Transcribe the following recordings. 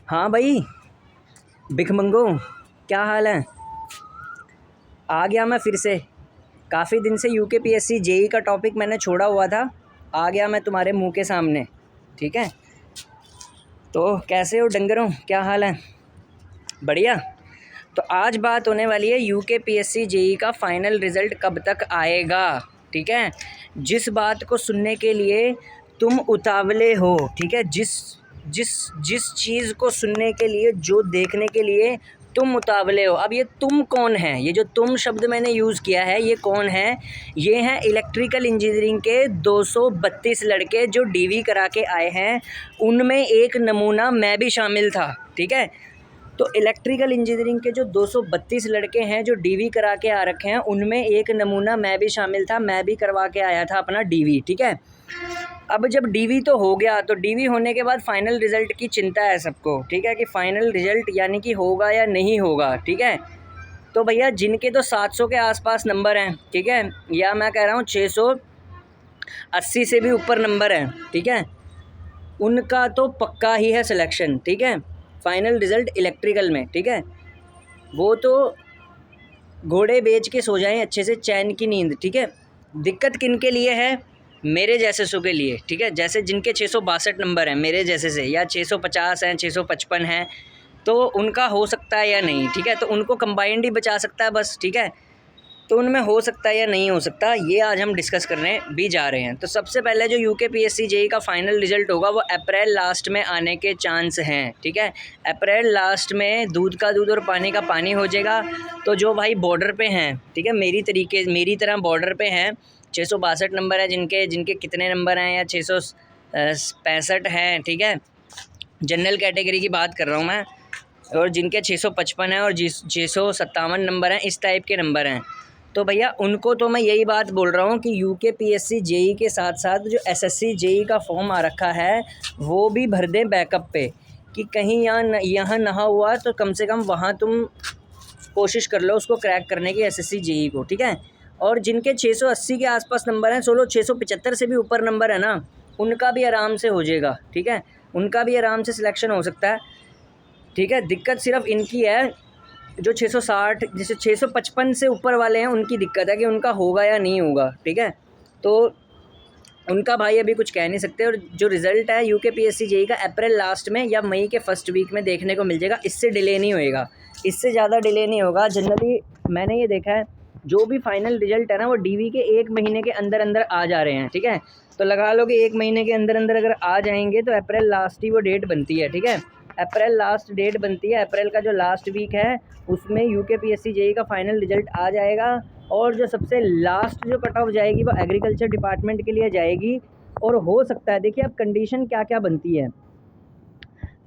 हाँ भाई, भिखमंगो, क्या हाल है? आ गया मैं फिर से। काफ़ी दिन से यूकेपीएससी जेई का टॉपिक मैंने छोड़ा हुआ था। आ गया मैं तुम्हारे मुंह के सामने। ठीक है, तो कैसे हो डंगरों, क्या हाल है? बढ़िया। तो आज बात होने वाली है यूकेपीएससी जेई का फाइनल रिज़ल्ट कब तक आएगा। ठीक है, जिस बात को सुनने के लिए तुम उतावले हो, ठीक है, जिस जिस जिस चीज़ को सुनने के लिए, जो देखने के लिए तुम उतावले हो। अब ये तुम कौन है? ये जो तुम शब्द मैंने यूज़ किया है, ये कौन है? ये हैं इलेक्ट्रिकल इंजीनियरिंग के 232 लड़के जो डीवी करा के आए हैं। उनमें एक नमूना मैं भी शामिल था। ठीक है, तो इलेक्ट्रिकल इंजीनियरिंग के जो 232 लड़के हैं जो डीवी करा के आ रखे हैं, उनमें एक नमूना मैं भी शामिल था। मैं भी करवा के आया था अपना डीवी। ठीक है, अब जब डीवी तो हो गया, तो डीवी होने के बाद फाइनल रिज़ल्ट की चिंता है सबको। ठीक है, कि फाइनल रिज़ल्ट यानी कि होगा या नहीं होगा। ठीक है, तो भैया जिनके तो 700 के आसपास नंबर हैं, ठीक है, या मैं कह रहा हूँ 680 से भी ऊपर नंबर हैं, ठीक है, उनका तो पक्का ही है सिलेक्शन। ठीक है, फाइनल रिज़ल्ट इलेक्ट्रिकल में। ठीक है, वो तो घोड़े बेच के सो जाएं अच्छे से, चैन की नींद। ठीक है, दिक्कत किन के लिए है? मेरे जैसे सो के लिए। ठीक है, जैसे जिनके 662 नंबर हैं मेरे जैसे से, या 650 हैं, 655 हैं, तो उनका हो सकता है या नहीं। ठीक है, तो उनको कंबाइंड ही बचा सकता है बस। ठीक है, तो उनमें हो सकता है या नहीं हो सकता, ये आज हम डिस्कस करने भी जा रहे हैं। तो सबसे पहले जो यूकेपीएससी जेई का फाइनल रिजल्ट होगा वो अप्रैल लास्ट में आने के चांस हैं। ठीक है, अप्रैल लास्ट में दूध का दूध और पानी का पानी हो जाएगा। तो जो भाई बॉर्डर पे हैं, ठीक है, मेरी तरह बॉर्डर पे हैं, 662 नंबर है जिनके जिनके कितने नंबर हैं, या 665 हैं, ठीक है, जनरल कैटेगरी की बात कर रहा हूँ मैं, और जिनके 655 हैं और 657 नंबर हैं, इस टाइप के नंबर हैं, तो भैया उनको तो मैं यही बात बोल रहा हूँ कि यूकेपीएससी जेई के साथ साथ जो एसएससी जेई का फॉर्म आ रखा है वो भी भर दें बैकअप पे, कि कहीं यहाँ नहा हुआ तो कम से कम वहाँ तुम कोशिश कर लो उसको क्रैक करने की, एसएससी जेई को। ठीक है, और जिनके 680 के आसपास नंबर हैं, 675 से भी ऊपर नंबर है ना, उनका भी आराम से हो जाएगा। ठीक है, उनका भी आराम से सिलेक्शन हो सकता है। ठीक है, दिक्कत सिर्फ इनकी है जो 660 जैसे 655 से ऊपर वाले हैं, उनकी दिक्कत है कि उनका होगा या नहीं होगा। ठीक है, तो उनका भाई अभी कुछ कह नहीं सकते। और जो रिज़ल्ट है यूकेपीएससी जेई का अप्रैल लास्ट में या मई के फर्स्ट वीक में देखने को मिल जाएगा। इससे डिले नहीं होएगा, इससे ज़्यादा डिले नहीं होगा। जनरली मैंने ये देखा है जो भी फाइनल रिजल्ट है ना, वो डीवी के 1 महीने के अंदर अंदर आ जा रहे हैं। ठीक है, तो लगा लो कि 1 महीने के अंदर अंदर अगर आ जाएंगे तो अप्रैल लास्ट ही वो डेट बनती है। ठीक है, अप्रैल लास्ट डेट बनती है। अप्रैल का जो लास्ट वीक है उसमें यूकेपीएससी जेई का फाइनल रिजल्ट आ जाएगा। और जो सबसे लास्ट जो कट ऑफ जाएगी वो एग्रीकल्चर डिपार्टमेंट के लिए जाएगी। और हो सकता है, देखिए अब कंडीशन क्या क्या बनती है,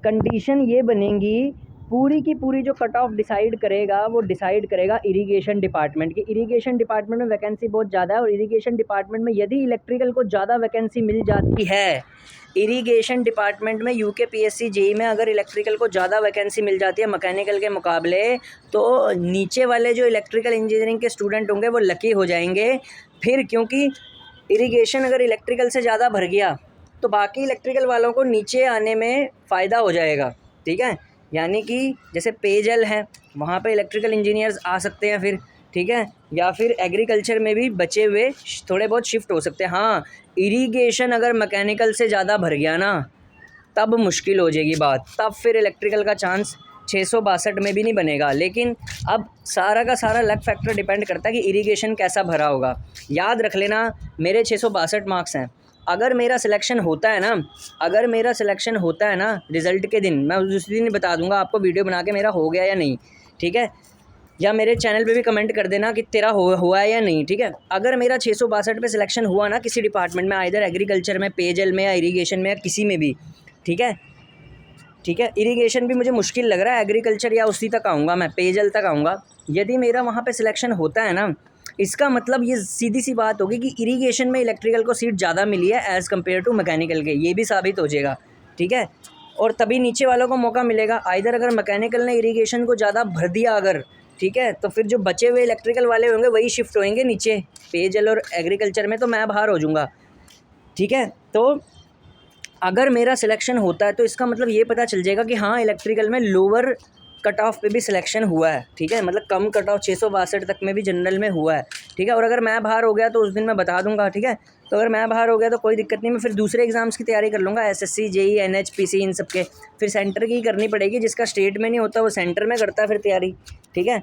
कंडीशन ये बनेगी, पूरी की पूरी जो कट ऑफ डिसाइड करेगा वो डिसाइड करेगा इरिगेशन डिपार्टमेंट की। इरिगेशन डिपार्टमेंट में वैकेंसी बहुत ज़्यादा है, और इरिगेशन डिपार्टमेंट में यदि इलेक्ट्रिकल को ज़्यादा वैकेंसी मिल जाती है, इरिगेशन डिपार्टमेंट में यूकेपीएससी जेई में अगर इलेक्ट्रिकल को ज़्यादा वैकेंसी मिल जाती है मैकेनिकल के मुकाबले, तो नीचे वाले जो इलेक्ट्रिकल इंजीनियरिंग के स्टूडेंट होंगे वो लकी हो जाएंगे फिर, क्योंकि इरिगेशन अगर इलेक्ट्रिकल से ज़्यादा भर गया तो बाकी इलेक्ट्रिकल वालों को नीचे आने में फ़ायदा हो जाएगा। ठीक है, यानी कि जैसे पेयजल है वहाँ पे इलेक्ट्रिकल इंजीनियर्स आ सकते हैं फिर। ठीक है, या फिर एग्रीकल्चर में भी बचे हुए थोड़े बहुत शिफ्ट हो सकते हैं। हाँ, इरिगेशन अगर मैकेनिकल से ज़्यादा भर गया ना, तब मुश्किल हो जाएगी बात, तब फिर इलेक्ट्रिकल का चांस 662 में भी नहीं बनेगा। लेकिन अब सारा का सारा लक फैक्टर डिपेंड करता है कि इरिगेशन कैसा भरा होगा। याद रख लेना, मेरे 662 मार्क्स हैं। अगर मेरा सिलेक्शन होता है ना, अगर मेरा सिलेक्शन होता है ना रिज़ल्ट के दिन, मैं उस दिन बता दूंगा आपको वीडियो बना के मेरा हो गया या नहीं। ठीक है, या मेरे चैनल पे भी कमेंट कर देना कि तेरा हुआ है या नहीं। ठीक है, अगर मेरा 662 पे सिलेक्शन हुआ ना किसी डिपार्टमेंट में, इधर एग्रीकल्चर में, पेयजल में, या इरीगेशन में, या किसी में भी, ठीक है, ठीक है, इरीगेशन भी मुझे मुश्किल लग रहा है, एग्रीकल्चर या उसी तक आऊँगा मैं, पेयजल तक आऊँगा। यदि मेरा वहाँ पे सिलेक्शन होता है ना, इसका मतलब ये सीधी सी बात होगी कि इरीगेशन में इलेक्ट्रिकल को सीट ज़्यादा मिली है एज़ कम्पेयर टू मैकेनिकल के, ये भी साबित हो जाएगा। ठीक है, और तभी नीचे वालों को मौका मिलेगा। आइदर अगर मैकेनिकल ने इरीगेशन को ज़्यादा भर दिया अगर, ठीक है, तो फिर जो बचे हुए इलेक्ट्रिकल वाले होंगे वही शिफ्ट होंगे नीचे पेयजल और एग्रीकल्चर में, तो मैं बाहर हो जाऊँगा। ठीक है, तो अगर मेरा सिलेक्शन होता है तो इसका मतलब ये पता चल जाएगा कि हाँ इलेक्ट्रिकल में लोअर कट ऑफ पे भी सिलेक्शन हुआ है, ठीक है, मतलब कम कट ऑफ 662 तक में भी जनरल में हुआ है, ठीक है। और अगर मैं बाहर हो गया तो उस दिन मैं बता दूंगा, ठीक है। तो अगर मैं बाहर हो गया तो कोई दिक्कत नहीं, मैं फिर दूसरे एग्ज़ाम्स की तैयारी कर लूँगा, एसएससी, जेई, एनएचपीसी, इन सब के। फिर सेंटर की करनी पड़ेगी, जिसका स्टेट में नहीं होता वो सेंटर में करता है फिर तैयारी, ठीक है।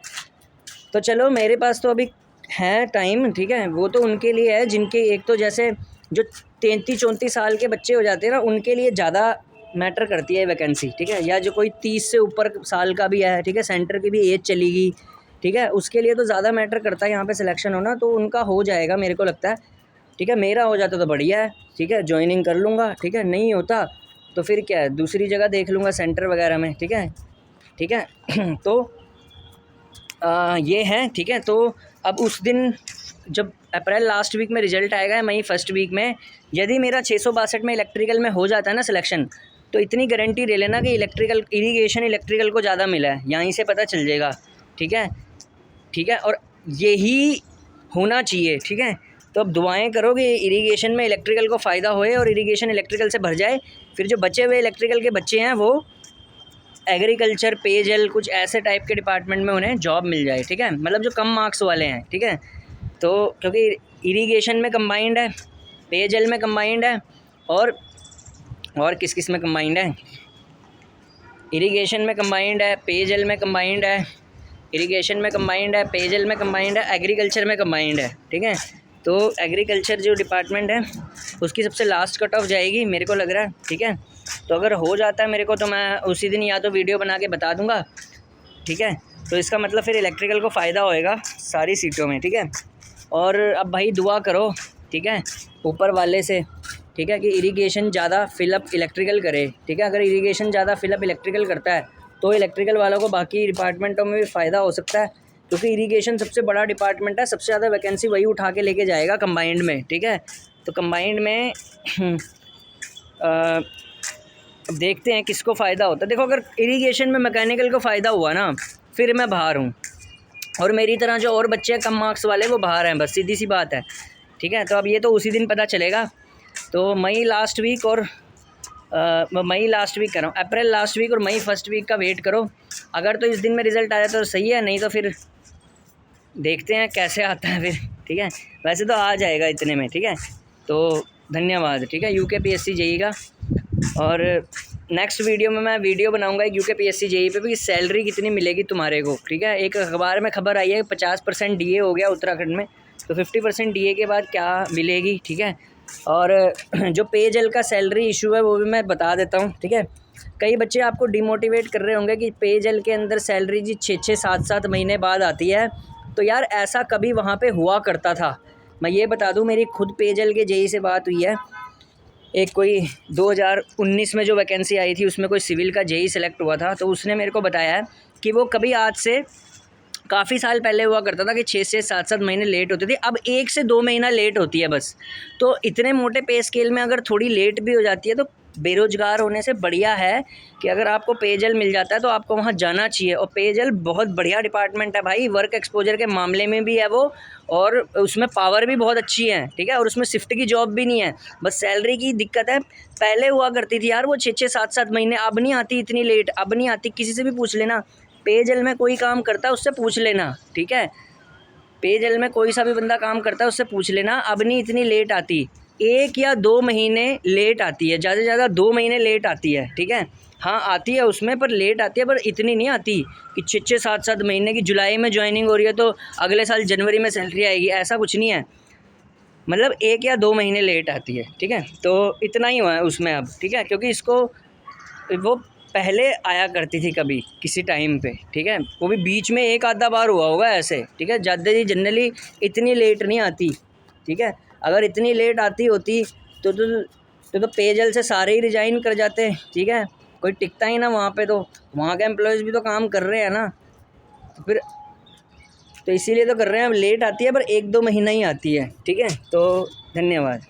तो चलो मेरे पास तो अभी है टाइम, ठीक है। वो तो उनके लिए है जिनके एक तो जैसे जो 33-34 साल के बच्चे हो जाते हैं ना, उनके लिए ज़्यादा मैटर करती है वैकेंसी, ठीक है। या जो कोई 30 से ऊपर साल का भी है, ठीक है, सेंटर की भी एज चलेगी, ठीक है, उसके लिए तो ज़्यादा मैटर करता है यहाँ पे सिलेक्शन होना। तो उनका हो जाएगा मेरे को लगता है, ठीक है। मेरा हो जाता तो बढ़िया है, ठीक है, ज्वाइनिंग कर लूँगा, ठीक है। नहीं होता तो फिर क्या है, दूसरी जगह देख लूँगा सेंटर वगैरह में, ठीक है, ठीक है। तो ये है, ठीक है। तो अब उस दिन जब अप्रैल लास्ट वीक में रिज़ल्ट आएगा, मई फर्स्ट वीक में, यदि मेरा 662 में इलेक्ट्रिकल में हो जाता है ना सिलेक्शन, तो इतनी गारंटी ले लेना कि इलेक्ट्रिकल इरिगेशन इलेक्ट्रिकल को ज़्यादा मिला है, यहीं से पता चल जाएगा, ठीक है, ठीक है। और यही होना चाहिए, ठीक है। तो अब दुआएं करो कि इरिगेशन में इलेक्ट्रिकल को फ़ायदा होए और इरिगेशन इलेक्ट्रिकल से भर जाए। फिर जो बचे हुए इलेक्ट्रिकल के बच्चे हैं वो एग्रीकल्चर, पेयजल, कुछ ऐसे टाइप के डिपार्टमेंट में उन्हें जॉब मिल जाए, ठीक है, मतलब जो कम मार्क्स वाले हैं, ठीक है। तो क्योंकि इरिगेशन में कंबाइंड है, पेयजल में कंबाइंड है, और किस किस में कंबाइंड है, इरिगेशन में कंबाइंड है, पेयजल में कंबाइंड है, इरिगेशन में कंबाइंड है, पेयजल में कंबाइंड है, एग्रीकल्चर में कंबाइंड है, ठीक है। तो एग्रीकल्चर जो डिपार्टमेंट है उसकी सबसे लास्ट कट ऑफ जाएगी मेरे को लग रहा है, ठीक है। तो अगर हो जाता है मेरे को तो मैं उसी दिन या तो वीडियो बना के बता दूंगा, ठीक है। तो इसका मतलब फिर इलेक्ट्रिकल को फ़ायदा होएगा सारी सीटों में, ठीक है। और अब भाई दुआ करो, ठीक है, ऊपर वाले से, ठीक है, कि इरिगेशन ज़्यादा फिलअप इलेक्ट्रिकल करे, ठीक है। अगर इरिगेशन ज़्यादा फिलअप इलेक्ट्रिकल करता है तो इलेक्ट्रिकल वालों को बाकी डिपार्टमेंटों में भी फ़ायदा हो सकता है, क्योंकि इरिगेशन सबसे बड़ा डिपार्टमेंट है, सबसे ज़्यादा वैकेंसी वही उठा के लेके जाएगा कंबाइंड में, ठीक है। तो कंबाइंड में अब देखते हैं किसको फ़ायदा होता है। देखो अगर इरिगेशन में मैकेनिकल को फ़ायदा हुआ ना, फिर मैं बाहर हूँ, और मेरी तरह जो और बच्चे हैं कम मार्क्स वाले वो बाहर हैं, बस सीधी सी बात है, ठीक है। तो अब ये तो उसी दिन पता चलेगा। तो मई लास्ट वीक और मई लास्ट वीक कर रहा हूँ, अप्रैल लास्ट वीक और मई फर्स्ट वीक का वेट करो। अगर तो इस दिन में रिज़ल्ट आया तो सही है, नहीं तो फिर देखते हैं कैसे आता है फिर, ठीक है। वैसे तो आ जाएगा इतने में, ठीक है। तो धन्यवाद, ठीक है, यूकेपीएससी जेई का। और नेक्स्ट वीडियो में मैं वीडियो बनाऊंगा एक यूकेपीएससी जेई पे भी, सैलरी कितनी मिलेगी तुम्हारे को, ठीक है। एक अखबार में खबर आई है 50% डीए हो गया उत्तराखंड में, तो 50% डीए के बाद क्या मिलेगी, ठीक है। और जो पेयजल का सैलरी इशू है वो भी मैं बता देता हूँ, ठीक है। कई बच्चे आपको डिमोटिवेट कर रहे होंगे कि पेयजल के अंदर सैलरी जी 6-6, 7-7 महीने बाद आती है। तो यार ऐसा कभी वहाँ पे हुआ करता था। मैं ये बता दूँ, मेरी खुद पेयजल के जेई से बात हुई है, एक कोई 2019 में जो वैकेंसी आई थी उसमें कोई सिविल का जेई सेलेक्ट हुआ था, तो उसने मेरे को बताया है कि वो कभी आज से काफ़ी साल पहले हुआ करता था कि 6 से 7-7 महीने लेट होती थी, अब 1 से 2 महीना लेट होती है बस। तो इतने मोटे पे स्केल में अगर थोड़ी लेट भी हो जाती है तो बेरोज़गार होने से बढ़िया है कि अगर आपको पेयजल मिल जाता है तो आपको वहाँ जाना चाहिए। और पेयजल बहुत बढ़िया डिपार्टमेंट है भाई, वर्क एक्सपोजर के मामले में भी है वो, और उसमें पावर भी बहुत अच्छी है, ठीक है। और उसमें शिफ्ट की जॉब भी नहीं है, बस सैलरी की दिक्कत है। पहले हुआ करती थी यार वो 6-6, 7-7 महीने, अब नहीं आती इतनी लेट, अब नहीं आती। किसी से भी पूछ लेना, पेयजल में कोई काम करता है उससे पूछ लेना, ठीक है। पेयजल में कोई सा भी बंदा काम करता है उससे पूछ लेना, अब नहीं इतनी लेट आती, 1 या 2 महीने लेट आती है, ज़्यादा से ज़्यादा 2 महीने लेट आती है, ठीक है। हाँ आती है उसमें, पर लेट आती है, पर इतनी नहीं आती कि 6-6, 7-7 महीने की। जुलाई में ज्वाइनिंग हो रही है तो अगले साल जनवरी में सैलरी आएगी, ऐसा कुछ नहीं है। मतलब 1 या 2 महीने लेट आती है, ठीक है। तो इतना ही हुआ है उसमें अब, ठीक है, क्योंकि इसको वो पहले आया करती थी कभी किसी टाइम पे, ठीक है, वो भी बीच में एक आधा बार हुआ होगा ऐसे, ठीक है। ज़्यादा जी जनरली इतनी लेट नहीं आती, ठीक है। अगर इतनी लेट आती होती तो पेयजल से सारे ही रिज़ाइन कर जाते, ठीक है, कोई टिकता ही ना वहाँ पे। तो वहाँ के एम्प्लॉयज़ भी तो काम कर रहे हैं ना, तो फिर तो इसीलिए तो कर रहे हैं। अब लेट आती है पर 1-2 महीना ही आती है, ठीक है। तो धन्यवाद।